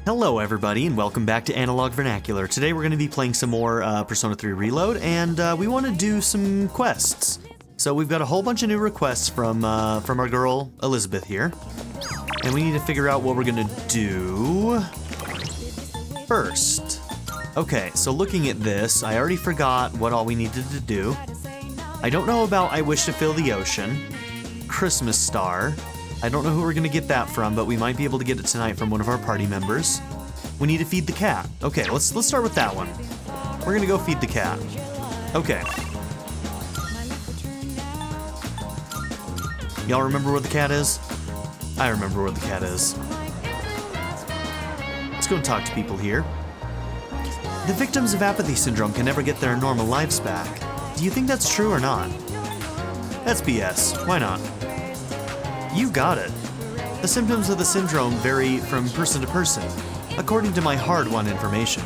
Hello everybody and welcome back to Analog Vernacular. Today we're going to be playing some more Persona 3 Reload and we want to do some quests. So we've got a whole bunch of new requests from our girl Elizabeth here. And we need to figure out what we're going to do first. Okay, so looking at this, I already forgot what all we needed to do. I don't know about I Wish to Fill the Ocean, Christmas Star. I don't know who we're gonna get that from, but we might be able to get it tonight from one of our party members. We need to feed the cat. Okay, let's start with that one. We're gonna go feed the cat. Okay. Y'all remember where the cat is? I remember where the cat is. Let's go and talk to people here. The victims of apathy syndrome can never get their normal lives back. Do you think that's true or not? That's BS. Why not? You got it. The symptoms of the syndrome vary from person to person, according to my hard-won information.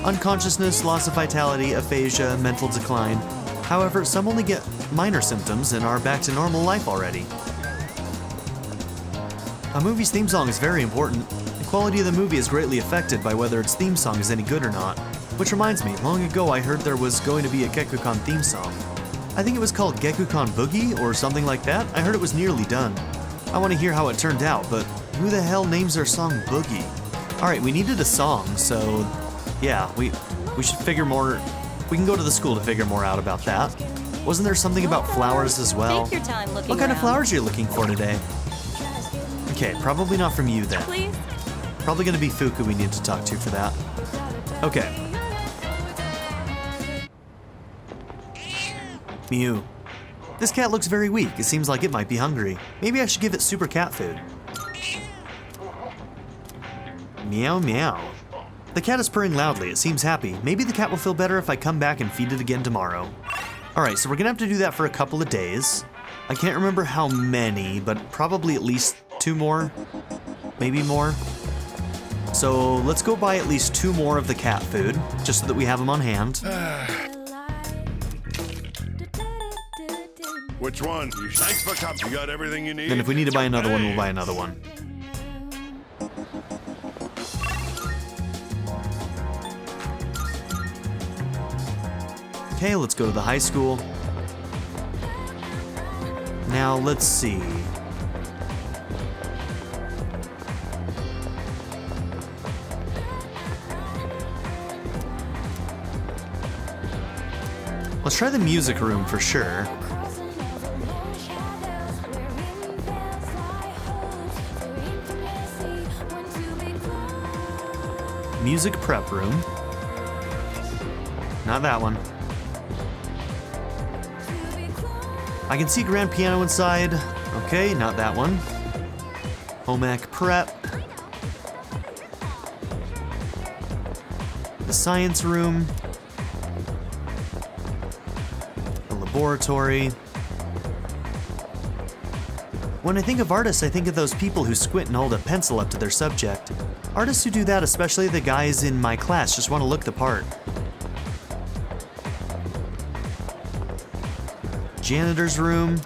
Unconsciousness, loss of vitality, aphasia, mental decline. However, some only get minor symptoms and are back to normal life already. A movie's theme song is very important. The quality of the movie is greatly affected by whether its theme song is any good or not. Which reminds me, long ago I heard there was going to be a Geekon theme song. I think it was called Geekon Boogie or something like that. I heard it was nearly done. I want to hear how it turned out, but who the hell names their song Boogie? Alright, we needed a song, so yeah, we should figure more. We can go to the school to figure more out about that. Wasn't there something about flowers as well? Take your time looking What kind of around. flowers are you looking for today? Okay, probably not from you then. Please? Probably gonna be Fuku we need to talk to for that. Okay. Mew. This cat looks very weak. It seems like it might be hungry. Maybe I should give it super cat food. Meow meow. The cat is purring loudly. It seems happy. Maybe the cat will feel better if I come back and feed it again tomorrow. Alright, so we're gonna have to do that for a couple of days. I can't remember how many, but probably at least 2 more. Maybe more. So let's go buy at least 2 more of the cat food, just so that we have them on hand. Which one? Thanks for coming. You got everything you need? Then if we need to buy another one, we'll buy another one. Okay, let's go to the high school. Now, let's see. Let's try the music room for sure. Music prep room. Not that one. I can see grand piano inside. Okay, not that one. Home ec prep. The science room. The laboratory. When I think of artists, I think of those people who squint and hold a pencil up to their subject. Artists who do that, especially the guys in my class, just want to look the part. Janitor's room.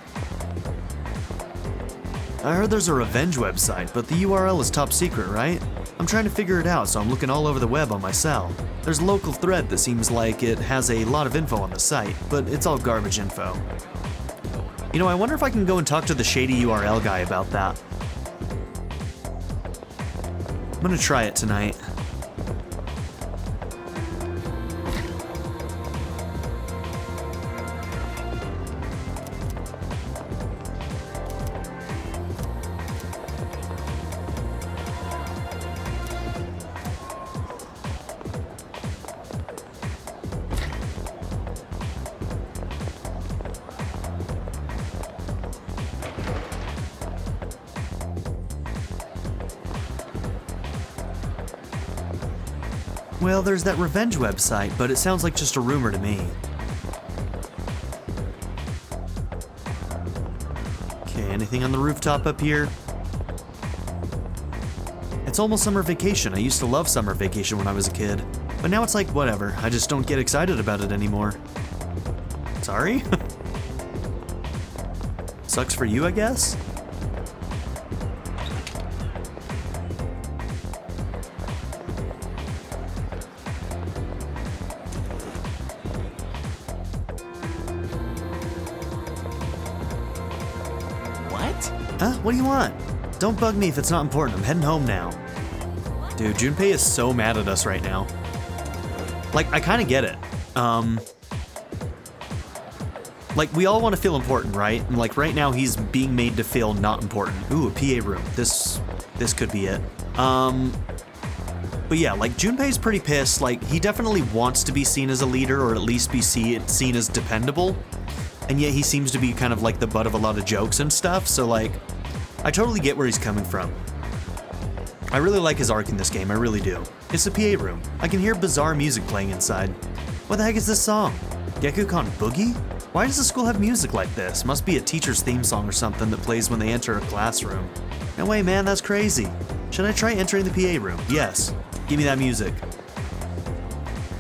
I heard there's a revenge website, but the URL is top secret, right? I'm trying to figure it out, so I'm looking all over the web on my cell. There's a local thread that seems like it has a lot of info on the site, but it's all garbage info. You know, I wonder if I can go and talk to the shady URL guy about that. I'm gonna try it tonight. Well, there's that revenge website, but it sounds like just a rumor to me. Okay, anything on the rooftop up here? It's almost summer vacation. I used to love summer vacation when I was a kid. But now it's like, whatever. I just don't get excited about it anymore. Sorry? Sucks for you, I guess? Huh? What do you want? Don't bug me if it's not important. I'm heading home now. Dude, Junpei is so mad at us right now. Like, I kind of get it. Like, we all want to feel important, right? And like, right now he's being made to feel not important. Ooh, a PA room. This could be it. But yeah, like, Junpei's pretty pissed. Like, he definitely wants to be seen as a leader, or at least be seen as dependable. And yet he seems to be kind of like the butt of a lot of jokes and stuff, so like, I totally get where he's coming from. I really like his arc in this game, I really do. It's the PA room. I can hear bizarre music playing inside. What the heck is this song? Geekon Boogie? Why does the school have music like this? Must be a teacher's theme song or something that plays when they enter a classroom. No way, man, that's crazy. Should I try entering the PA room? Yes. Give me that music.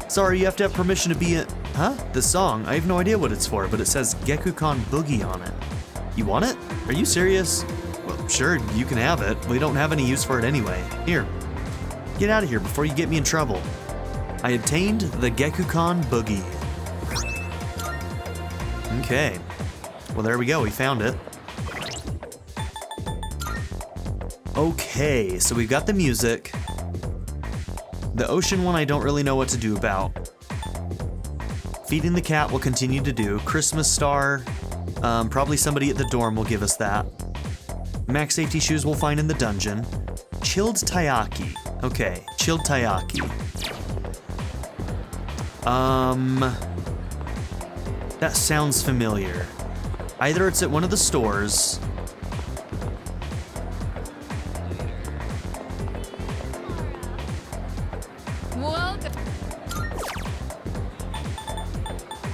Sorry, you have to have permission to be in... Huh? The song? I have no idea what it's for, but it says Geekon Boogie on it. You want it? Are you serious? Well, sure, you can have it. We don't have any use for it anyway. Here. Get out of here before you get me in trouble. I obtained the Geekon Boogie. Okay. Well, there we go. We found it. Okay, so we've got the music. The ocean one I don't really know what to do about. Feeding the cat will continue to do. Christmas star, probably somebody at the dorm will give us that. Max safety shoes we'll find in the dungeon. Chilled taiyaki. Okay, chilled taiyaki. That sounds familiar. Either it's at one of the stores.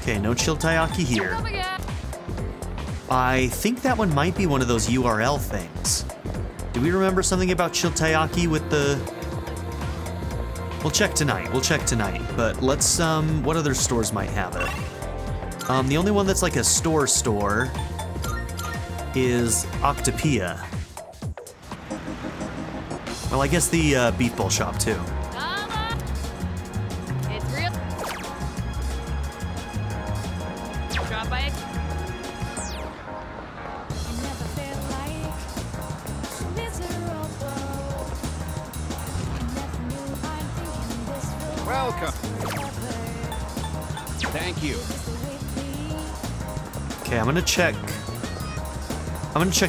Okay, no chilled taiyaki here. I think that one might be one of those URL things. Do we remember something about chilled taiyaki with the... We'll check tonight, But let's, what other stores might have it? The only one that's like a store is Octopia. Well, I guess the beef bowl shop too. Welcome. Thank you. Okay, I'm gonna check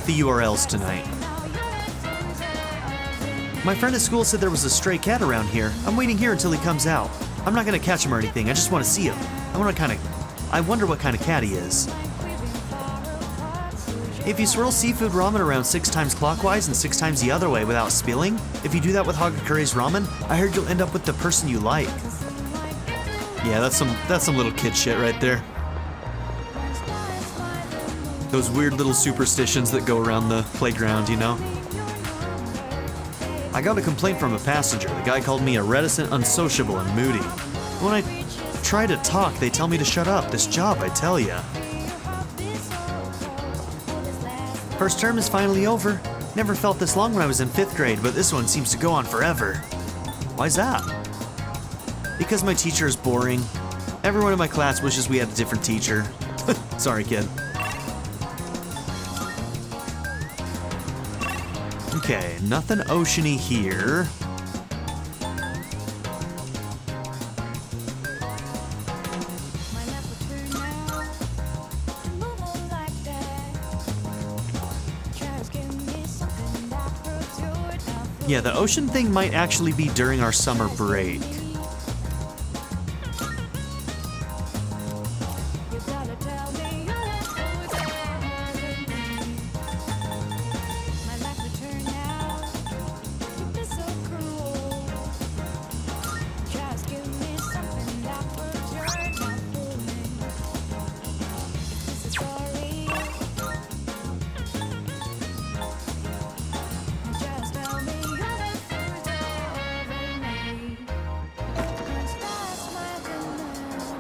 the URLs tonight. My friend at school said there was a stray cat around here. I'm waiting here until he comes out. I'm not gonna catch him or anything, I just wanna see him. I wonder what kind of cat he is. If you swirl seafood ramen around 6 times clockwise and 6 times the other way without spilling, if you do that with Hagakure's ramen, I heard you'll end up with the person you like. Yeah, that's some little kid shit right there. Those weird little superstitions that go around the playground, you know? I got a complaint from a passenger. The guy called me a reticent, unsociable, and moody. When I try to talk, they tell me to shut up. This job, I tell ya. First term is finally over. Never felt this long when I was in 5th grade, but this one seems to go on forever. Why's that? Because my teacher is boring. Everyone in my class wishes we had a different teacher. Sorry, kid. Okay, nothing oceany here. Yeah, the ocean thing might actually be during our summer break.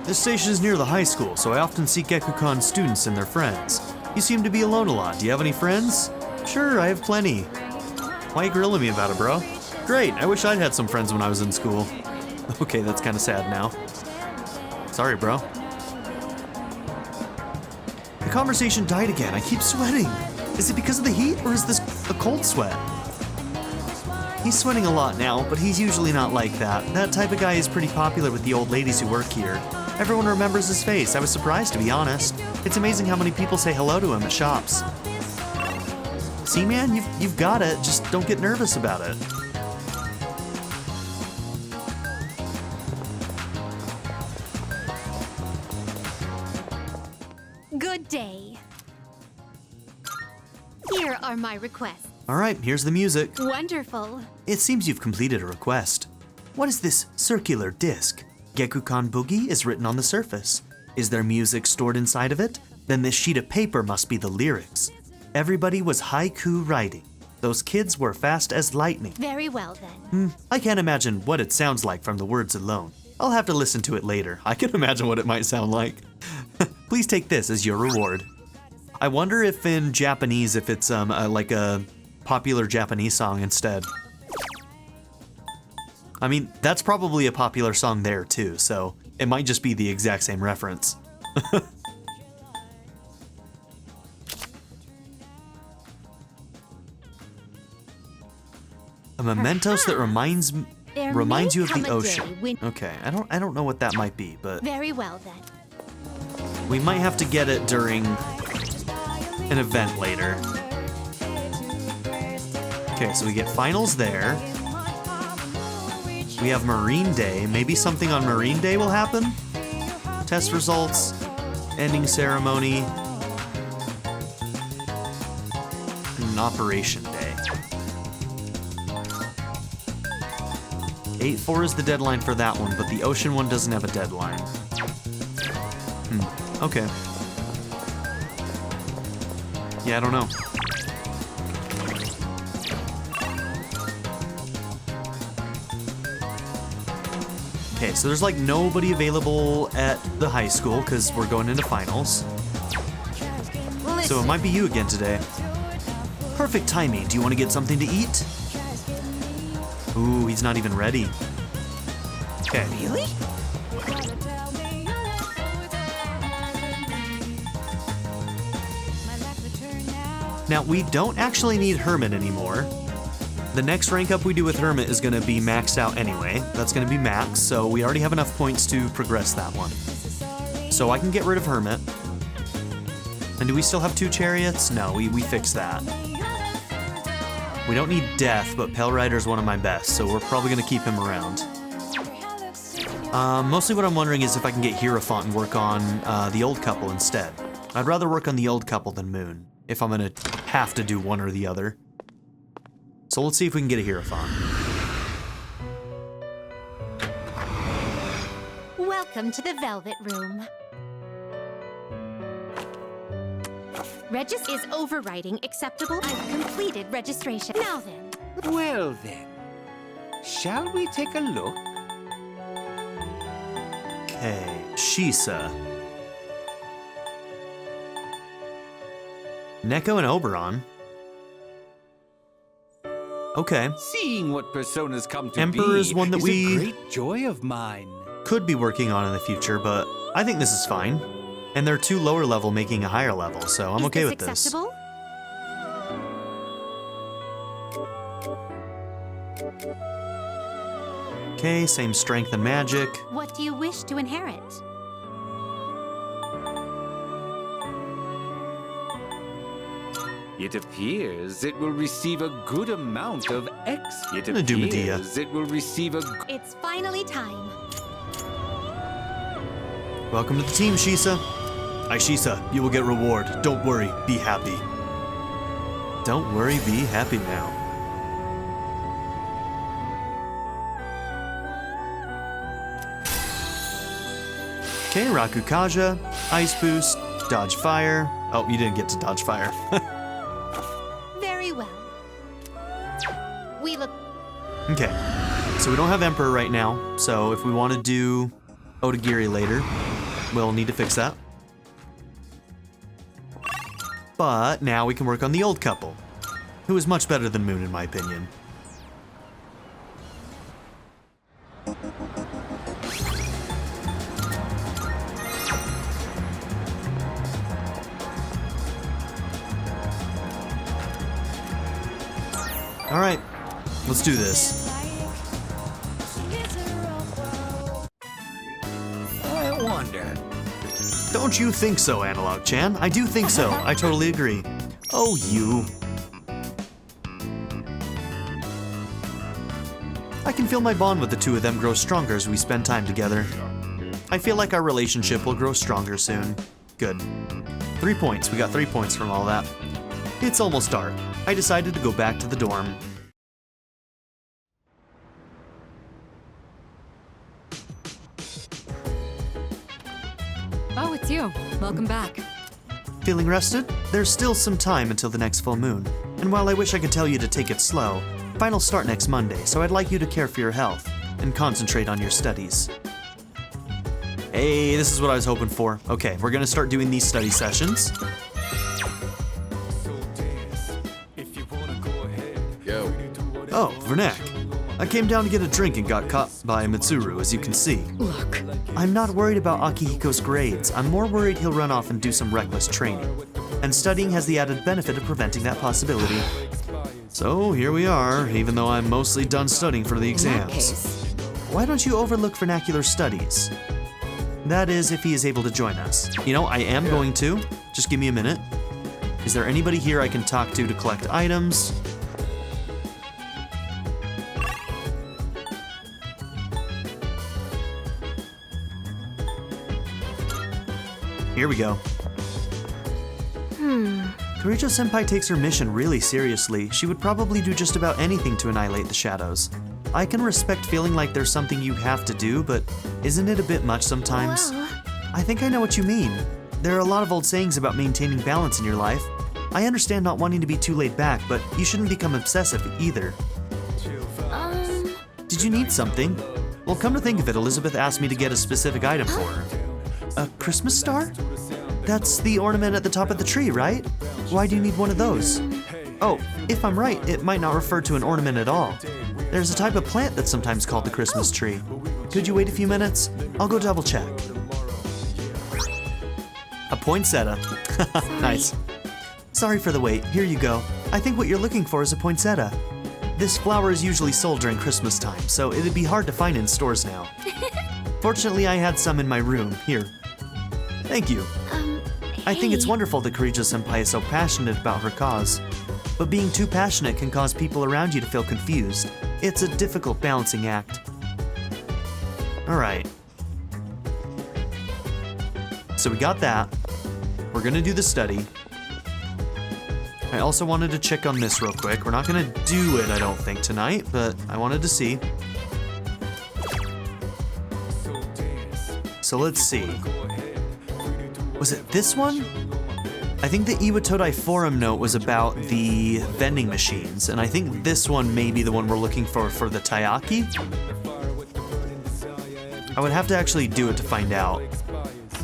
This station is near the high school, so I often see Geekon students and their friends. You seem to be alone a lot. Do you have any friends? Sure, I have plenty. Why are you grilling me about it, bro? Great, I wish I'd had some friends when I was in school. Okay, that's kind of sad now. Sorry, bro. The conversation died again. I keep sweating. Is it because of the heat, or is this a cold sweat? He's sweating a lot now, but he's usually not like that. That type of guy is pretty popular with the old ladies who work here. Everyone remembers his face. I was surprised, to be honest. It's amazing how many people say hello to him at shops. See, man, you've got it. Just don't get nervous about it. Good day. Here are my requests. All right, here's the music. Wonderful. It seems you've completed a request. What is this circular disc? Geekon Boogie is written on the surface. Is there music stored inside of it? Then this sheet of paper must be the lyrics. Everybody was haiku writing. Those kids were fast as lightning. Very well then. I can't imagine what it sounds like from the words alone. I'll have to listen to it later. I can imagine what it might sound like. Please take this as your reward. I wonder if in Japanese, if it's like a popular Japanese song instead. I mean, that's probably a popular song there too, so it might just be the exact same reference. A mementos that reminds you of the ocean. Okay, I don't know what that might be, but Very well then. we might have to get it during an event later. Okay, so we get finals there. We have Marine Day. Maybe something on Marine Day will happen? Test results, ending ceremony, and Operation Day. 8/4 is the deadline for that one, but the ocean one doesn't have a deadline. Okay. Yeah, I don't know. Okay, so there's like nobody available at the high school because we're going into finals. So it might be you again today. Perfect timing. Do you want to get something to eat? Ooh, he's not even ready. Okay. Really? Now, we don't actually need Hermit anymore. The next rank up we do with Hermit is going to be maxed out anyway. That's going to be max, so we already have enough points to progress that one. So I can get rid of Hermit. And do we still have 2 chariots? No, we fixed that. We don't need Death, but Pale Rider is one of my best, so we're probably going to keep him around. Mostly what I'm wondering is if I can get Hierophant and work on the old couple instead. I'd rather work on the old couple than Moon, if I'm going to have to do one or the other. So let's see if we can get a Hierophant. Welcome to the Velvet Room. Regis is overwriting acceptable. I've completed registration. Now then. Well then, shall we take a look? Okay, Shisa. Neko and Oberon. Okay. Seeing what personas come to Emperor be is one that a we great joy of mine. could be working on in the future, but I think this is fine. And they're 2 lower level making a higher level, so I'm okay with this. Acceptable? Okay, same strength and magic. What do you wish to inherit? It appears it will receive a good amount of X. It gonna do Medea. appears it will receive a It's finally time. Welcome to the team, Shisa. Shisa, you will get reward. Don't worry, be happy. Don't worry, be happy now. Okay, Rakukaja, Ice Boost, Dodge Fire. Oh, you didn't get to Dodge Fire. Very well. We look. Okay, so we don't have Emperor right now, so if we want to do Otagiri later, we'll need to fix that. But now we can work on the old couple, who is much better than Moon in my opinion. Alright, let's do this. I wonder. Don't you think so, Analog-chan? I do think so. I totally agree. Oh, you. I can feel my bond with the two of them grow stronger as we spend time together. I feel like our relationship will grow stronger soon. Good. 3 points. We got 3 points from all that. It's almost dark. I decided to go back to the dorm. Oh, it's you. Welcome back. Feeling rested? There's still some time until the next full moon. And while I wish I could tell you to take it slow, finals start next Monday, so I'd like you to care for your health and concentrate on your studies. Hey, this is what I was hoping for. Okay, we're gonna start doing these study sessions. Yo. Oh, Vernak. I came down to get a drink and got caught by Mitsuru, as you can see. Look. I'm not worried about Akihiko's grades. I'm more worried he'll run off and do some reckless training. And studying has the added benefit of preventing that possibility. So here we are, even though I'm mostly done studying for the In that exams. case, Why don't you overlook vernacular studies? That is, if he is able to join us. You know, I am going to. Just give me a minute. Is there anybody here I can talk to collect items? Here we go. Karijo-senpai takes her mission really seriously. She would probably do just about anything to annihilate the shadows. I can respect feeling like there's something you have to do, but isn't it a bit much sometimes? Well, I think I know what you mean. There are a lot of old sayings about maintaining balance in your life. I understand not wanting to be too laid back, but you shouldn't become obsessive either. Did you need something? Well, come to think of it, Elizabeth asked me to get a specific item for her. A Christmas star? That's the ornament at the top of the tree, right? Why do you need one of those? Oh, if I'm right, it might not refer to an ornament at all. There's a type of plant that's sometimes called the Christmas tree. Could you wait a few minutes? I'll go double check. A poinsettia. Nice. Sorry for the wait. Here you go. I think what you're looking for is a poinsettia. This flower is usually sold during Christmas time, so it'd be hard to find in stores now. Fortunately, I had some in my room. Here. Thank you. I think it's wonderful that Karijo-senpai is so passionate about her cause. But being too passionate can cause people around you to feel confused. It's a difficult balancing act. Alright. So we got that. We're gonna do the study. I also wanted to check on this real quick. We're not gonna do it, I don't think, tonight, but I wanted to see. So let's see. Was it this one? I think the Iwatodai forum note was about the vending machines, and I think this one may be the one we're looking for the taiyaki. I would have to actually do it to find out.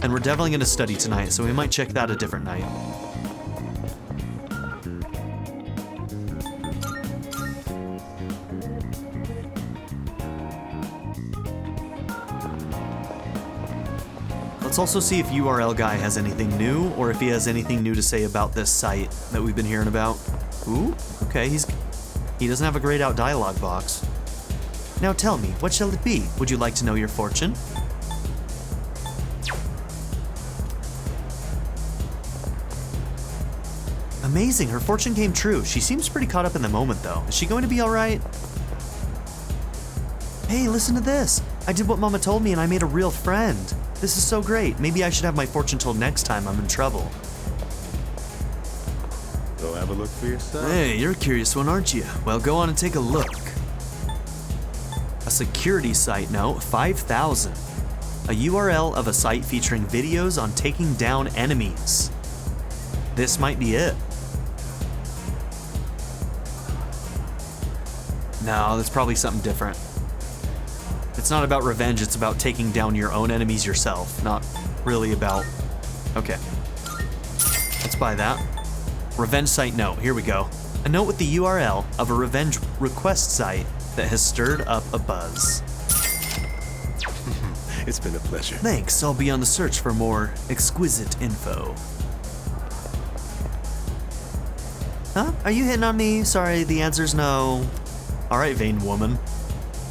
And we're definitely going to study tonight, so we might check that a different night. Let's also see if URL guy has anything new, or if he has anything new to say about this site that we've been hearing about. Ooh, okay, he doesn't have a grayed out dialogue box. Now tell me, what shall it be? Would you like to know your fortune? Amazing, her fortune came true. She seems pretty caught up in the moment though. Is she going to be alright? Hey, listen to this. I did what Mama told me and I made a real friend. This is so great. Maybe I should have my fortune told next time I'm in trouble. Go have a look for yourself. Hey, you're a curious one, aren't you? Well, go on and take a look. A security site note, 5,000. A URL of a site featuring videos on taking down enemies. This might be it. No, that's probably something different. It's not about revenge, it's about taking down your own enemies yourself, not really about... Okay. Let's buy that. Revenge site note, here we go. A note with the URL of a revenge request site that has stirred up a buzz. It's been a pleasure. Thanks, I'll be on the search for more exquisite info. Huh? Are you hitting on me? Sorry, the answer's no. Alright, vain woman.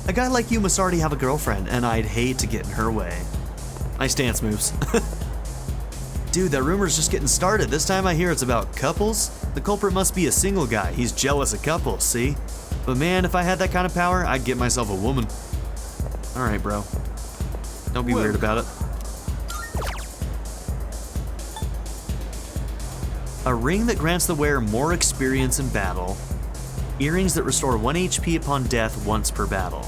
A guy like you must already have a girlfriend, and I'd hate to get in her way. Nice dance moves. Dude, that rumor's just getting started. This time I hear it's about couples. The culprit must be a single guy. He's jealous of couples, see? But man, if I had that kind of power, I'd get myself a woman. Alright, bro. Don't be weird about it. A ring that grants the wearer more experience in battle. Earrings that restore 1 HP upon death once per battle.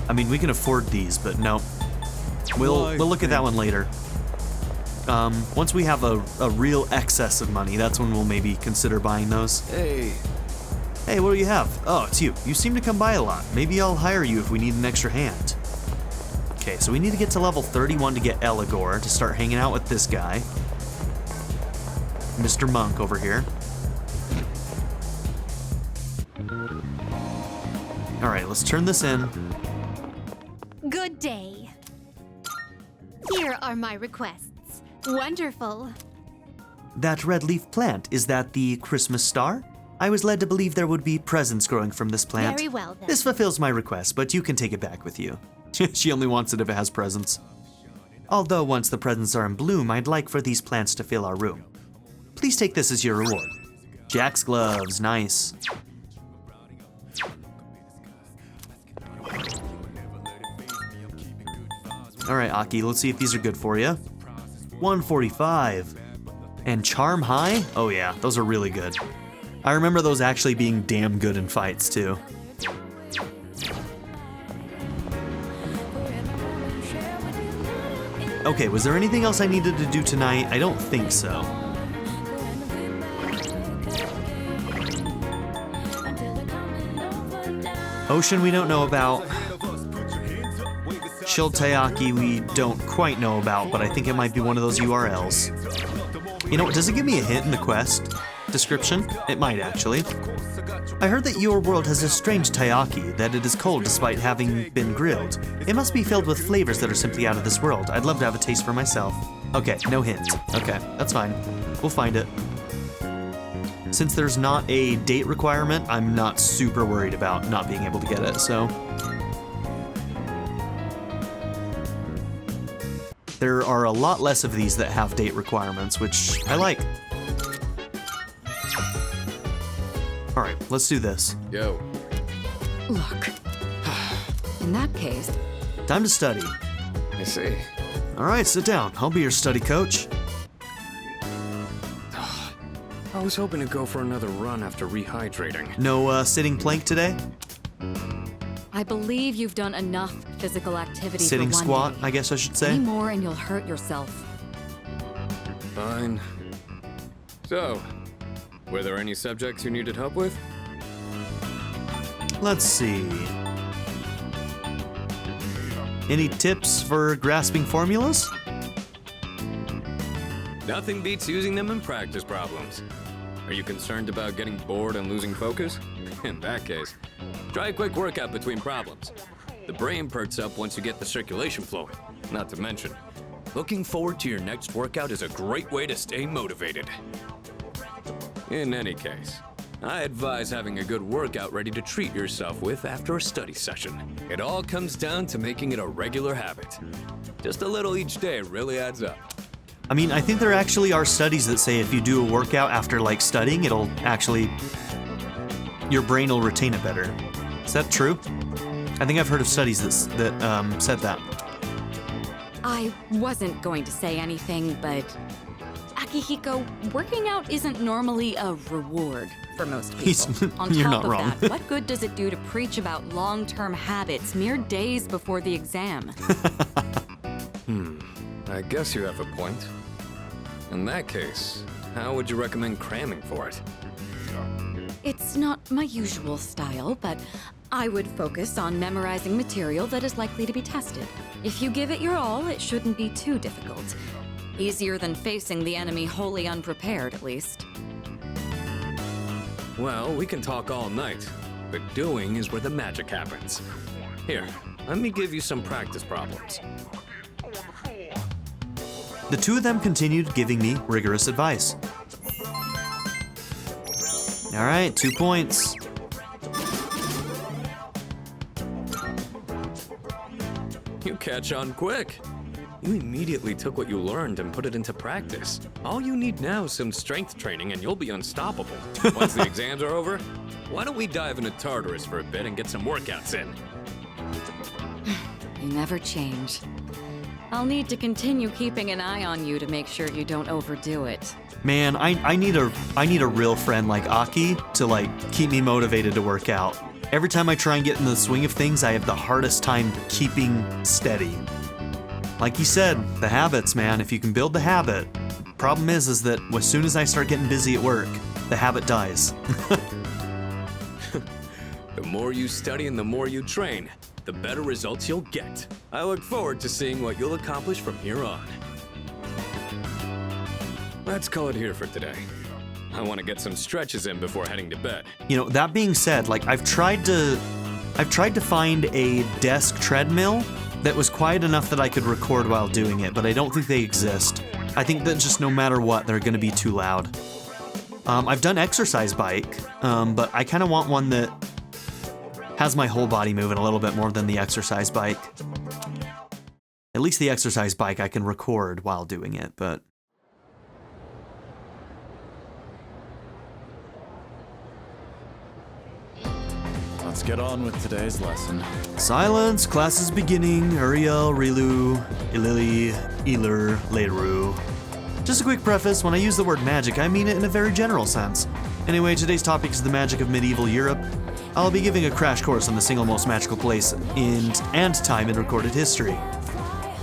I mean, we can afford these, but no. We'll look at that one later. Once we have a real excess of money, that's when we'll maybe consider buying those. Hey. Hey, what do you have? Oh, it's you. You seem to come by a lot. Maybe I'll hire you if we need an extra hand. Okay, so we need to get to level 31 to get Eligor, to start hanging out with this guy. Mr. Monk over here. Alright, let's turn this in. Good day. Here are my requests. Wonderful. That red leaf plant, is that the Christmas star? I was led to believe there would be presents growing from this plant. Very well, then. This fulfills my request, but you can take it back with you. She only wants it if it has presents. Although once the presents are in bloom, I'd like for these plants to fill our room. Please take this as your reward. Jack's gloves, nice. Alright, Aki, let's see if these are good for you. 145. And Charm High? Oh yeah, those are really good. I remember those actually being damn good in fights too. Okay, was there anything else I needed to do tonight? I don't think so. Ocean we don't know about. Shiltayaki we don't quite know about, but I think it might be one of those URLs. You know, does it give me a hint in the quest description? It might actually. I heard that your world has a strange taiyaki, that it is cold despite having been grilled. It must be filled with flavors that are simply out of this world. I'd love to have a taste for myself. Okay, no hint. Okay, that's fine. We'll find it. Since there's not a date requirement, I'm not super worried about not being able to get it, so. There are a lot less of these that have date requirements, which I like. All right, let's do this. Yo. Look, in that case... Time to study. I see. All right, sit down. I'll be your study coach. I was hoping to go for another run after rehydrating. No sitting plank today? I believe you've done enough physical activity Sitting for one squat, day. I guess I should say. Any more and you'll hurt yourself. Fine. So, were there any subjects you needed help with? Let's see. Any tips for grasping formulas? Nothing beats using them in practice problems. Are you concerned about getting bored and losing focus? In that case, try a quick workout between problems. The brain perks up once you get the circulation flowing. Not to mention, looking forward to your next workout is a great way to stay motivated. In any case, I advise having a good workout ready to treat yourself with after a study session. It all comes down to making it a regular habit. Just a little each day really adds up. I mean, I think there actually are studies that say if you do a workout after like studying, it'll actually, your brain will retain it better. Is that true? I think I've heard of studies that said that. I wasn't going to say anything, but Akihiko, working out isn't normally a reward for most people. On You're top not of wrong. that, what good does it do to preach about long-term habits mere days before the exam? I guess you have a point. In that case, how would you recommend cramming for it? It's not my usual style, but I would focus on memorizing material that is likely to be tested. If you give it your all, it shouldn't be too difficult. Easier than facing the enemy wholly unprepared, at least. Well, we can talk all night, but doing is where the magic happens. Here, let me give you some practice problems. The two of them continued giving me rigorous advice. All right, 2 points. You catch on quick. You immediately took what you learned and put it into practice. All you need now is some strength training and you'll be unstoppable. Once the exams are over, why don't we dive into Tartarus for a bit and get some workouts in? You never change. I'll need to continue keeping an eye on you to make sure you don't overdo it. Man, I need a real friend like Aki to like keep me motivated to work out. Every time I try and get into the swing of things, I have the hardest time keeping steady. Like you said, the habits, man, if you can build the habit. Problem is that as soon as I start getting busy at work, the habit dies. The more you study and the more you train, the better results you'll get. I look forward to seeing what you'll accomplish from here on. Let's call it here for today. I want to get some stretches in before heading to bed. You know, that being said, like I've tried to find a desk treadmill that was quiet enough that I could record while doing it, but I don't think they exist. I think that just no matter what, they're gonna be too loud. I've done exercise bike, but I kind of want one that has my whole body moving a little bit more than the exercise bike. At least the exercise bike I can record while doing it, but... Let's get on with today's lesson. Silence, class is beginning. Uriel, Rilu, Ilili, Eler, Leiru. Just a quick preface, when I use the word magic, I mean it in a very general sense. Anyway, today's topic is the magic of medieval Europe. I'll be giving a crash course on the single most magical place and time in recorded history.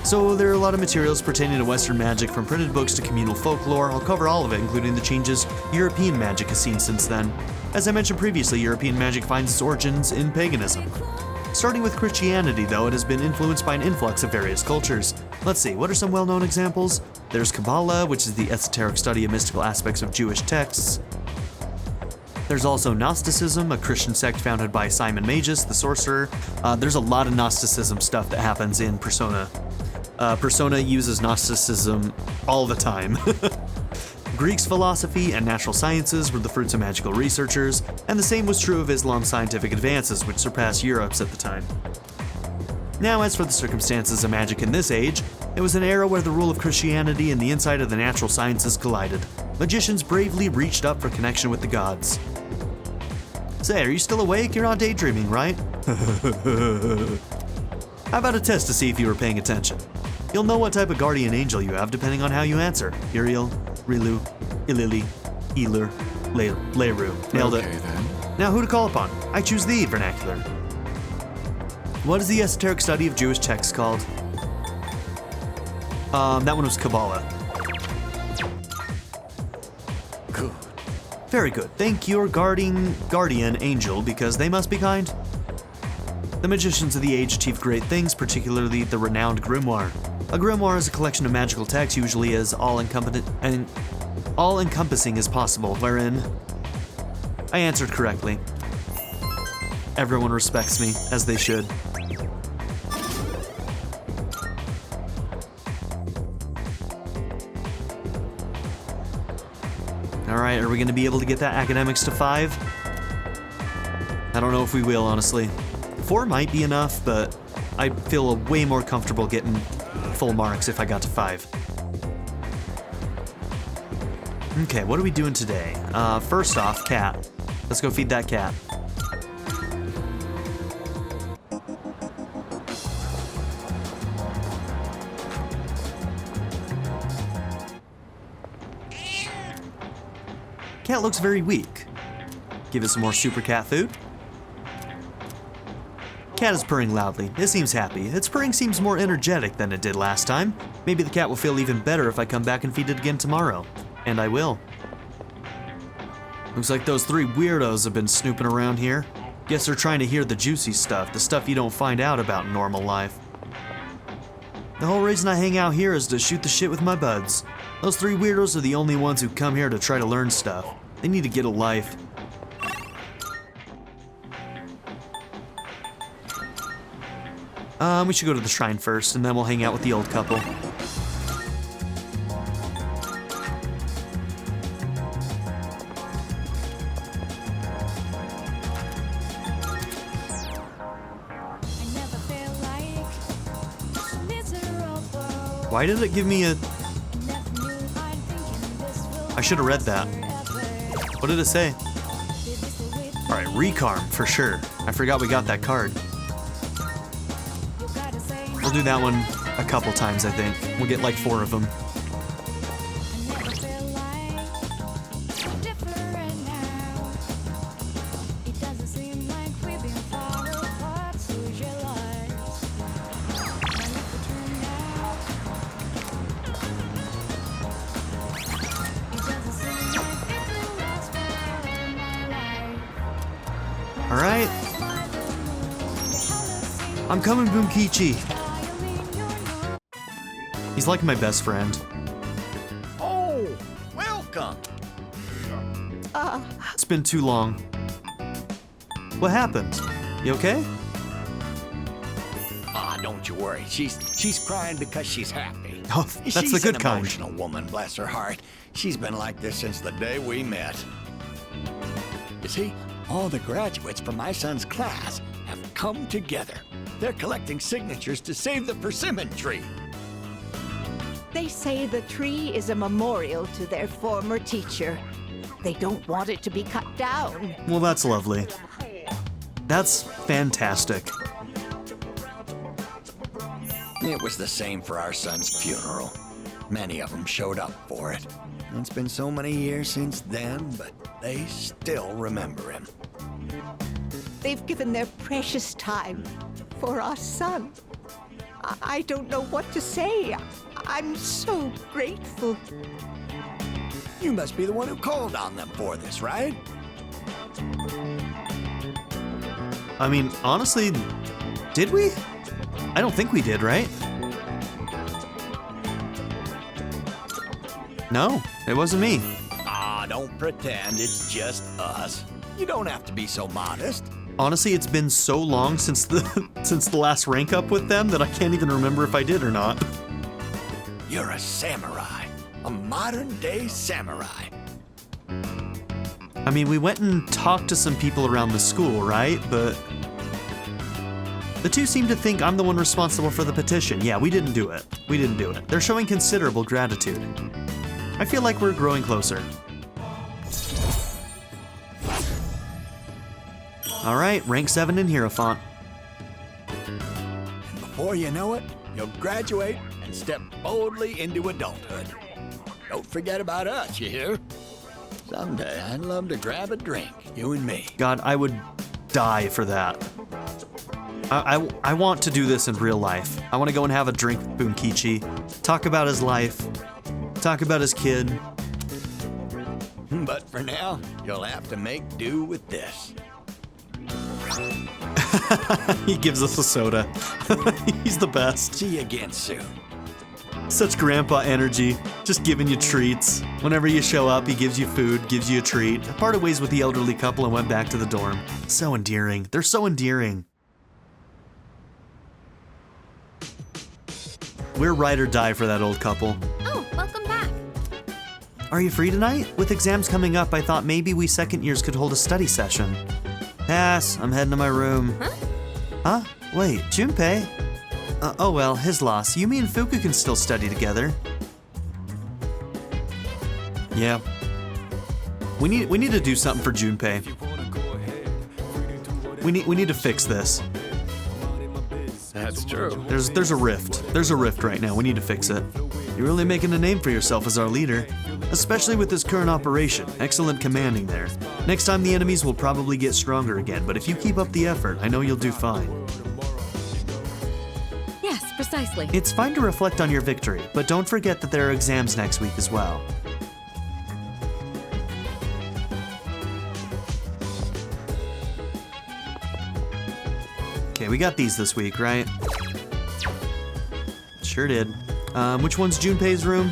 So there are a lot of materials pertaining to Western magic, from printed books to communal folklore. I'll cover all of it, including the changes European magic has seen since then. As I mentioned previously, European magic finds its origins in paganism. Starting with Christianity, though, it has been influenced by an influx of various cultures. Let's see, what are some well-known examples? There's Kabbalah, which is the esoteric study of mystical aspects of Jewish texts. There's also Gnosticism, a Christian sect founded by Simon Magus, the sorcerer. There's a lot of Gnosticism stuff that happens in Persona. Persona uses Gnosticism all the time. Greeks' philosophy and natural sciences were the fruits of magical researchers, and the same was true of Islam's scientific advances, which surpassed Europe's at the time. Now, as for the circumstances of magic in this age, it was an era where the rule of Christianity and the insight of the natural sciences collided. Magicians bravely reached up for connection with the gods. Say, are you still awake? You're not daydreaming, right? How about a test to see if you were paying attention? You'll know what type of guardian angel you have depending on how you answer. Uriel, Rilu, Ilili, Eler, Leiru. Nailed it. Okay, then. Now who to call upon? I choose the vernacular. What is the esoteric study of Jewish texts called? That one was Kabbalah. Good. Very good. Thank your guardian angel, because they must be kind. The magicians of the age achieved great things, particularly the renowned grimoire. A grimoire is a collection of magical texts, usually as all-encompassing as possible, wherein... I answered correctly. Everyone respects me, as they should. Alright, are we going to be able to get that academics to 5? I don't know if we will, honestly. 4 might be enough, but I'd feel way more comfortable getting full marks if I got to 5. Okay, what are we doing today? First off, cat. Let's go feed that cat. Cat looks very weak. Give it some more super cat food. Cat is purring loudly. It seems happy. Its purring seems more energetic than it did last time. Maybe the cat will feel even better if I come back and feed it again tomorrow. And I will. Looks like those 3 weirdos have been snooping around here. Guess they're trying to hear the juicy stuff, the stuff you don't find out about in normal life. The whole reason I hang out here is to shoot the shit with my buds. Those 3 weirdos are the only ones who come here to try to learn stuff. They need to get a life. We should go to the shrine first, and then we'll hang out with the old couple. Why did it give me a... I should have read that. What did it say? Alright, Recarm, for sure. I forgot we got that card. We'll do that one a couple times, I think. We'll get like 4 of them. Alright. I'm coming, Boomkichi. He's like my best friend. Oh, welcome. It's been too long. What happened? You okay? Ah, don't you worry. She's crying because she's happy. Oh, that's she's the good an kind. Emotional woman, bless her heart. She's been like this since the day we met. You see, all the graduates from my son's class have come together. They're collecting signatures to save the persimmon tree. They say the tree is a memorial to their former teacher. They don't want it to be cut down. Well, that's lovely. That's fantastic. It was the same for our son's funeral. Many of them showed up for it. It's been so many years since then, but they still remember him. They've given their precious time for our son. I don't know what to say. I'm so grateful. You must be the one who called on them for this, right? I mean, honestly, did we? I don't think we did, right? No, it wasn't me. Ah, don't pretend it's just us. You don't have to be so modest. Honestly, it's been so long since the last rank up with them that I can't even remember if I did or not. You're a samurai. A modern-day samurai. I mean, we went and talked to some people around the school, right? But the two seem to think I'm the one responsible for the petition. Yeah, we didn't do it. We didn't do it. They're showing considerable gratitude. I feel like we're growing closer. All right, rank 7 in Hero Font. And before you know it, you'll graduate and step boldly into adulthood. Don't forget about us, you hear? Someday I'd love to grab a drink, you and me. God, I would die for that. I want to do this in real life. I want to go and have a drink with Boomkichi, talk about his life, talk about his kid. But for now, you'll have to make do with this. He gives us a soda. He's the best. See you again soon. Such grandpa energy, just giving you treats. Whenever you show up, he gives you food, gives you a treat. I parted ways with the elderly couple and went back to the dorm. So endearing. They're so endearing. We're ride or die for that old couple. Oh, welcome back. Are you free tonight? With exams coming up, I thought maybe we second years could hold a study session. Pass, I'm heading to my room. Huh? Wait, Junpei? Oh well, his loss. You and Fuku can still study together. Yeah. We need to do something for Junpei. We need to fix this. That's true. There's a rift. There's a rift right now. We need to fix it. You're really making a name for yourself as our leader. Especially with this current operation. Excellent commanding there. Next time the enemies will probably get stronger again, but if you keep up the effort, I know you'll do fine. Yes, precisely. It's fine to reflect on your victory, but don't forget that there are exams next week as well. Okay, we got these this week, right? Sure did. Which one's Junpei's room?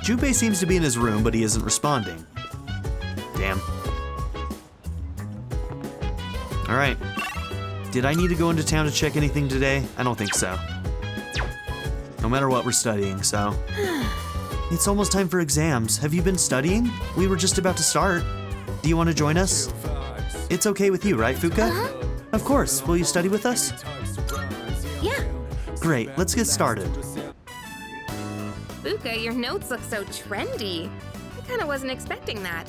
Junpei seems to be in his room, but he isn't responding. Damn. Alright. Did I need to go into town to check anything today? I don't think so. No matter what, we're studying, so. It's almost time for exams. Have you been studying? We were just about to start. Do you want to join us? It's okay with you, right, Fuka? Of course. Will you study with us? Yeah. Great, let's get started. Buka, your notes look so trendy. I kinda wasn't expecting that.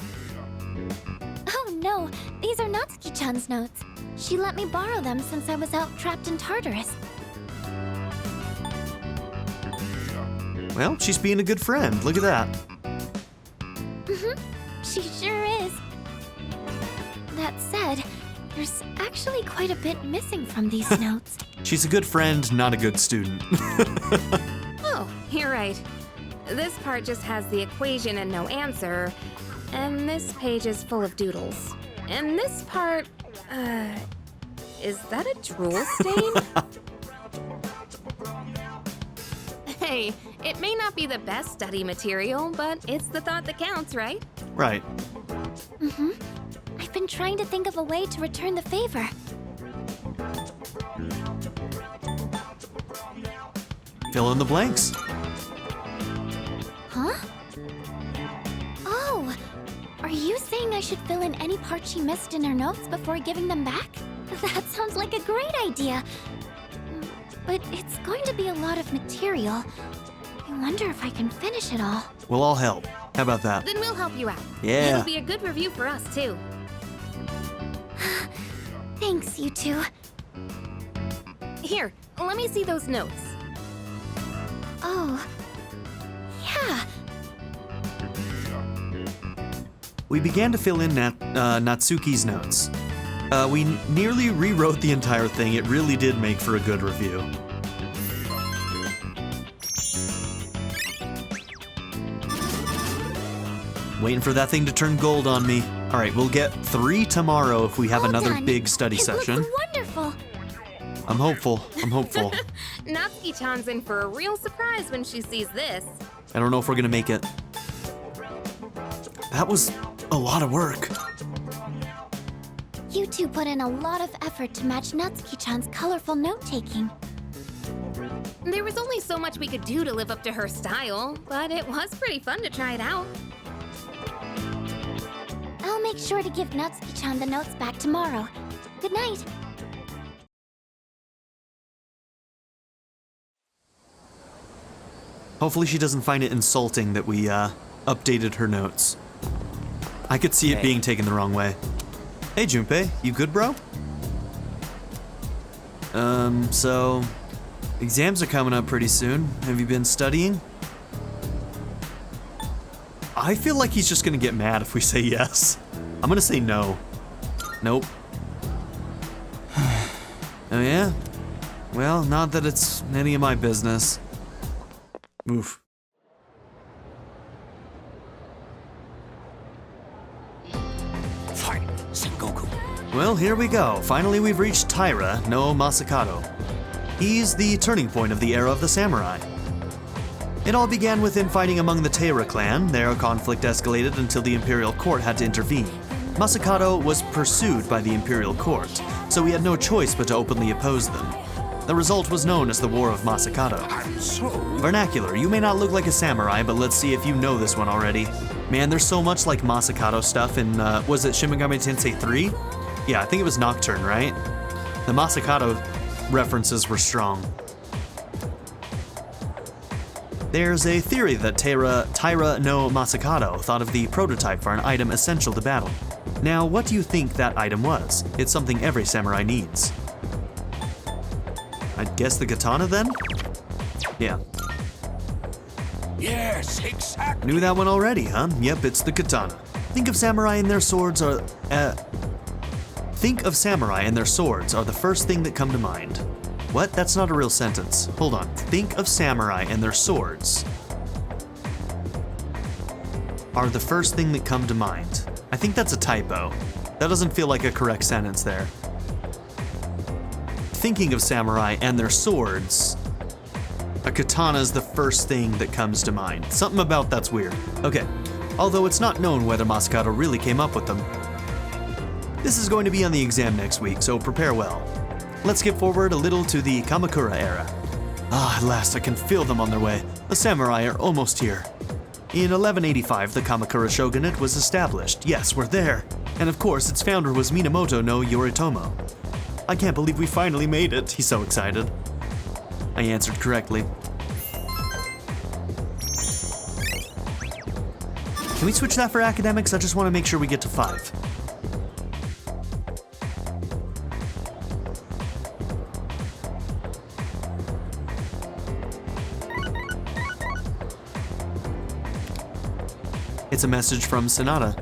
Oh no, these are Natsuki-chan's notes. She let me borrow them since I was out trapped in Tartarus. Well, she's being a good friend. Look at that. She sure is. That said, there's actually quite a bit missing from these notes. She's a good friend, not a good student. Oh, you're right. This part just has the equation and no answer, and this page is full of doodles. And this part, is that a drool stain? Hey, it may not be the best study material, but it's the thought that counts, right? Right. I've been trying to think of a way to return the favor. Fill in the blanks. Huh? Oh, are you saying I should fill in any part she missed in her notes before giving them back? That sounds like a great idea. But it's going to be a lot of material. I wonder if I can finish it all. We'll all help. How about that? Then we'll help you out. Yeah. It'll be a good review for us, too. Thanks, you two. Here, let me see those notes. Oh, yeah. We began to fill in Natsuki's notes. We nearly rewrote the entire thing. It really did make for a good review. Waiting for that thing to turn gold on me. All right, we'll get 3 tomorrow if we have All another done. big study It session. looks wonderful. I'm hopeful. I'm hopeful. Natsuki-chan's in for a real surprise when she sees this. I don't know if we're gonna make it. That was a lot of work. You two put in a lot of effort to match Natsuki-chan's colorful note-taking. There was only so much we could do to live up to her style, but it was pretty fun to try it out. I'll make sure to give Natsuki-chan the notes back tomorrow. Good night. Hopefully she doesn't find it insulting that we updated her notes. I could see it being taken the wrong way. Hey Junpei, you good, bro? So exams are coming up pretty soon. Have you been studying? I feel like he's just gonna get mad if we say yes. I'm gonna say no. Nope. Oh yeah? Well, not that it's any of my business. Oof. Fight, Sengoku. Well, here we go. Finally, we've reached Taira no Makoto. He's the turning point of the era of the samurai. It all began with infighting among the Taira clan. Their conflict escalated until the Imperial Court had to intervene. Makoto was pursued by the Imperial Court, so he had no choice but to openly oppose them. The result was known as the War of Makoto. Vernacular, you may not look like a samurai, but let's see if you know this one already. Man, there's so much like Makoto stuff in, was it Shin Megami Tensei 3? Yeah, I think it was Nocturne, right? The Makoto references were strong. There's a theory that Taira no Makoto thought of the prototype for an item essential to battle. Now, what do you think that item was? It's something every samurai needs. I'd guess the katana then? Yeah. Yes, exactly. Knew that one already, huh? Yep, it's the katana. Think of samurai and their swords are the first thing that come to mind. What? That's not a real sentence. Hold on. Think of samurai and their swords are the first thing that come to mind. I think that's a typo. That doesn't feel like a correct sentence there. Thinking of samurai and their swords, a katana is the first thing that comes to mind. Something about that's weird. Okay, although it's not known whether Makoto really came up with them. This is going to be on the exam next week, so prepare well. Let's skip forward a little to the Kamakura era. Ah, at last I can feel them on their way. The samurai are almost here. In 1185, the Kamakura shogunate was established. Yes, we're there. And of course, its founder was Minamoto no Yoritomo. I can't believe we finally made it. He's so excited. I I answered correctly. Can we switch that for academics? I just want to make sure we get to 5. It's a message from Sonata.